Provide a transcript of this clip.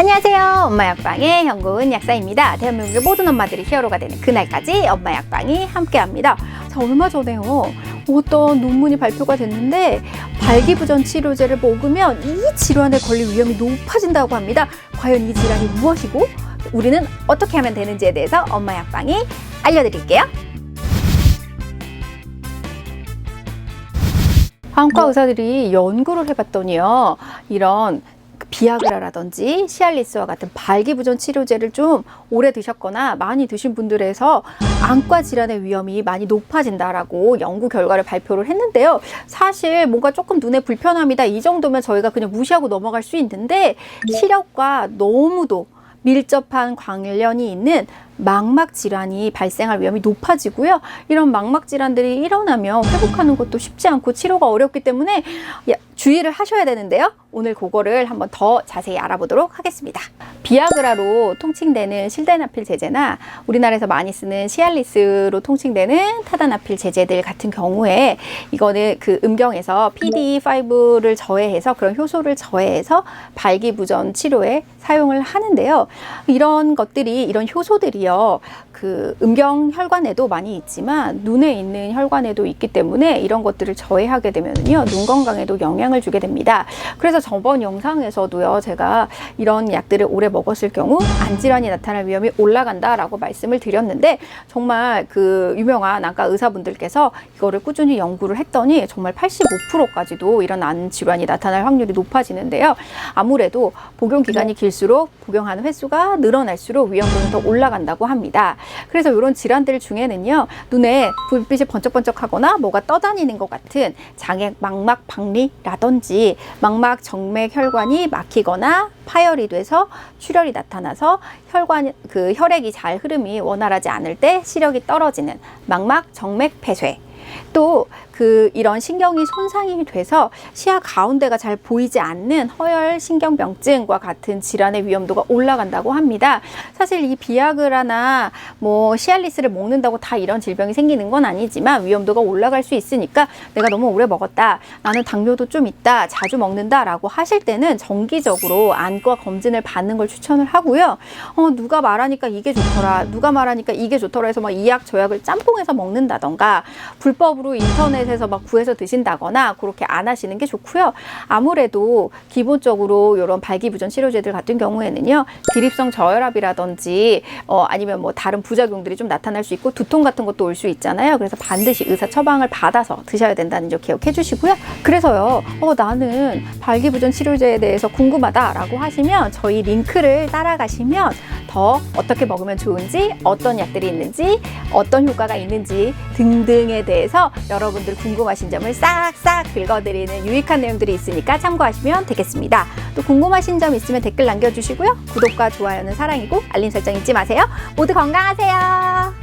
안녕하세요. 엄마 약방의 현고은 약사입니다. 대한민국의 모든 엄마들이 히어로가 되는 그날까지 엄마 약방이 함께합니다. 자, 얼마 전에요. 어떤 논문이 발표가 됐는데 발기부전 치료제를 먹으면 이 질환에 걸릴 위험이 높아진다고 합니다. 과연 이 질환이 무엇이고 우리는 어떻게 하면 되는지에 대해서 엄마 약방이 알려드릴게요. 안과 의사들이 연구를 해봤더니요. 이런 비아그라라든지 시알리스와 같은 발기부전 치료제를 좀 오래 드셨거나 많이 드신 분들에서 안과 질환의 위험이 많이 높아진다라고 연구 결과를 발표를 했는데요. 사실 뭔가 조금 눈에 불편합니다. 이 정도면 저희가 그냥 무시하고 넘어갈 수 있는데 시력과 너무도 밀접한 관련이 있는 망막 질환이 발생할 위험이 높아지고요. 이런 망막 질환들이 일어나면 회복하는 것도 쉽지 않고 치료가 어렵기 때문에 주의를 하셔야 되는데요. 오늘 그거를 한번 더 자세히 알아보도록 하겠습니다. 비아그라로 통칭되는 실데나필 제제나 우리나라에서 많이 쓰는 시알리스로 통칭되는 타다나필 제제들 같은 경우에 이거는 그 음경에서 PDE5를 저해해서 그런 효소를 저해해서 발기부전 치료에 사용을 하는데요. 이런 것들이, 이런 효소들이요. 그 음경 혈관에도 많이 있지만 눈에 있는 혈관에도 있기 때문에 이런 것들을 저해하게 되면요. 눈 건강에도 영향을 주게 됩니다. 그래서 저번 영상에서도요. 제가 이런 약들을 오래 먹었을 경우 안질환이 나타날 위험이 올라간다라고 말씀을 드렸는데 정말 그 유명한 안과 의사분들께서 이거를 꾸준히 연구를 했더니 정말 85%까지도 이런 안질환이 나타날 확률이 높아지는데요. 아무래도 복용 기간이 길수록 복용하는 횟수가 늘어날수록 위험도는 더 올라간다고 합니다. 그래서 이런 질환들 중에는요. 눈에 불빛이 번쩍번쩍하거나 뭐가 떠다니는 것 같은 장애 망막 박리라든지 망막 정맥 혈관이 막히거나 파열이 돼서 출혈이 나타나서 혈액이 잘 흐름이 원활하지 않을 때 시력이 떨어지는 망막 정맥 폐쇄, 또 이런 신경이 손상이 돼서 시야 가운데가 잘 보이지 않는 허혈 신경병증과 같은 질환의 위험도가 올라간다고 합니다. 사실 이 비아그라나 뭐 시알리스를 먹는다고 다 이런 질병이 생기는 건 아니지만 위험도가 올라갈 수 있으니까 내가 너무 오래 먹었다, 나는 당뇨도 좀 있다, 자주 먹는다 라고 하실 때는 정기적으로 안과 검진을 받는 걸 추천을 하고요. 누가 말하니까 이게 좋더라, 누가 말하니까 이게 좋더라 해서 막 이 약 저 약을 짬뽕해서 먹는다던가 불법으로 인터넷에서 막 구해서 드신다거나 그렇게 안 하시는 게 좋고요. 아무래도 기본적으로 이런 발기부전 치료제들 같은 경우에는요. 기립성 저혈압이라든지 아니면 뭐 다른 부작용들이 좀 나타날 수 있고 두통 같은 것도 올 수 있잖아요. 그래서 반드시 의사 처방을 받아서 드셔야 된다는 점 기억해 주시고요. 그래서요. 나는 발기부전 치료제에 대해서 궁금하다라고 하시면 저희 링크를 따라가시면 더 어떻게 먹으면 좋은지, 어떤 약들이 있는지, 어떤 효과가 있는지 등등에 대해서 여러분들 궁금하신 점을 싹싹 긁어드리는 유익한 내용들이 있으니까 참고하시면 되겠습니다. 또 궁금하신 점 있으면 댓글 남겨주시고요. 구독과 좋아요는 사랑이고 알림 설정 잊지 마세요. 모두 건강하세요.